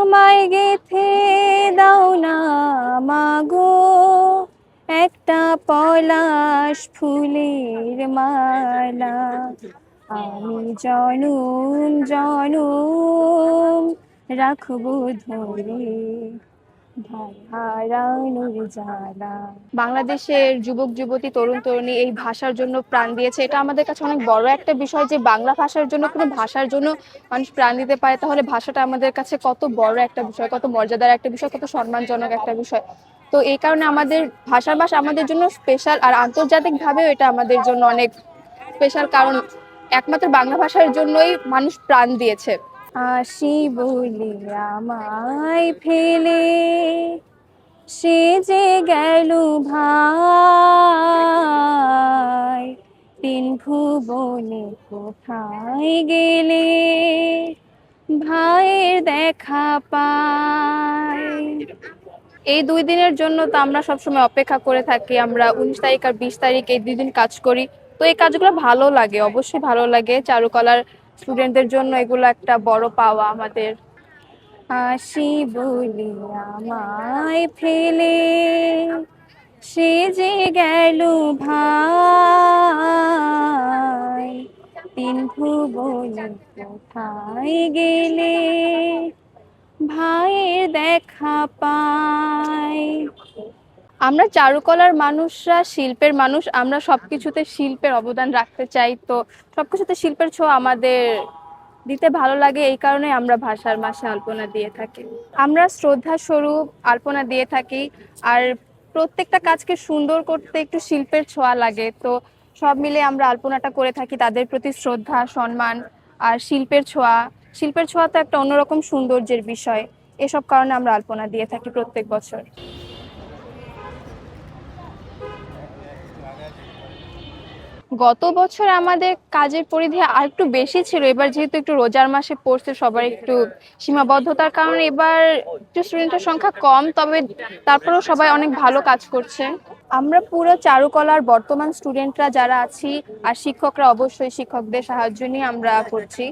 আমায় গেথে দাও না মাগো একটা পলাশ ফুলের মালা, আমি জনম জনম রাখবো ধরে ভাই হারানোর জ্বালা। বাংলাদেশের যুবক যুবতী তরুণ তরুণী এই ভাষার জন্য প্রাণ দিয়েছে, এটা আমাদের কাছে অনেক বড় একটা বিষয় যে বাংলা ভাষার জন্য, কোনো ভাষার জন্য মানুষ প্রাণ দিতে পারে, তাহলে ভাষাটা আমাদের কাছে কত বড় একটা বিষয়, কত মর্যাদার একটা বিষয়, কত সম্মানজনক একটা বিষয়। তো এই কারণে আমাদের ভাষা আমাদের জন্য স্পেশাল, আর আন্তর্জাতিক ভাবেও এটা আমাদের জন্য অনেক স্পেশাল, কারণ একমাত্র বাংলা ভাষার জন্যই মানুষ প্রাণ দিয়েছে। আসি বলি আমায় ফেলে সে যে গেল ভাই, তিন ভুবনে কোথায় গেলে ভাইয়ের দেখা পাই। এই 2 দিনের জন্য তো আমরা সবসময় অপেক্ষা করে থাকি। আমরা 19 তারিখ আর 20 তারিখ এই 2 দিন কাজ করি। তো এই কাজগুলো ভালো লাগে, অবশ্যই ভালো লাগে। চারুকলার স্টুডেন্টদের জন্য এগুলো একটা বড় পাওয়া আমাদের। আসি বলি আমায় ফেলে সে যে গেল ভাই, তিন ভুবনে কোথায় গেলে ভাইয়ের দেখা পাই। আমরা চারুকলার মানুষরা শিল্পের মানুষ, আমরা সবকিছুতে শিল্পের অবদান রাখতে চাই। তো সবকিছুতে শিল্পের ছোঁয়া আমাদের দিতে ভালো লাগে, এই কারণে আমরা ভাষার মাসে আলপনা দিয়ে থাকি। আমরা শ্রদ্ধা স্বরূপ আলপনা দিয়ে থাকি, আর প্রত্যেকটা কাজকে সুন্দর করতে একটু শিল্পের ছোঁয়া লাগে। তো সব মিলে আমরা আলপনাটা করে থাকি তাদের প্রতি শ্রদ্ধা, সম্মান আর শিল্পের ছোঁয়া তো একটা অন্যরকম সৌন্দর্যের বিষয়। এসব কারণে আমরা আলপনা দিয়ে থাকি প্রত্যেক বছর। গত বছর আমাদের কাজের পরিধি আর একটু বেশি ছিল, এবার যেহেতু একটু রোজার মাসে পড়ছে, সবার একটু সীমাবদ্ধতার কারণে এবার একটু স্টুডেন্টের সংখ্যা কম, তবে তারপরেও সবাই অনেক ভালো কাজ করছে। আমরা পুরো চারুকলার বর্তমান স্টুডেন্টরা যারা আছি, আর শিক্ষকরা অবশ্যই শিক্ষকদের সাহায্য নিয়ে আমরা করছি।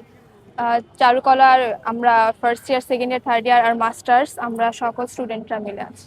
চারুকলার আমরা first year, second year, third year আর মাস্টার্স আমরা সকল স্টুডেন্টরা মিলে আছি।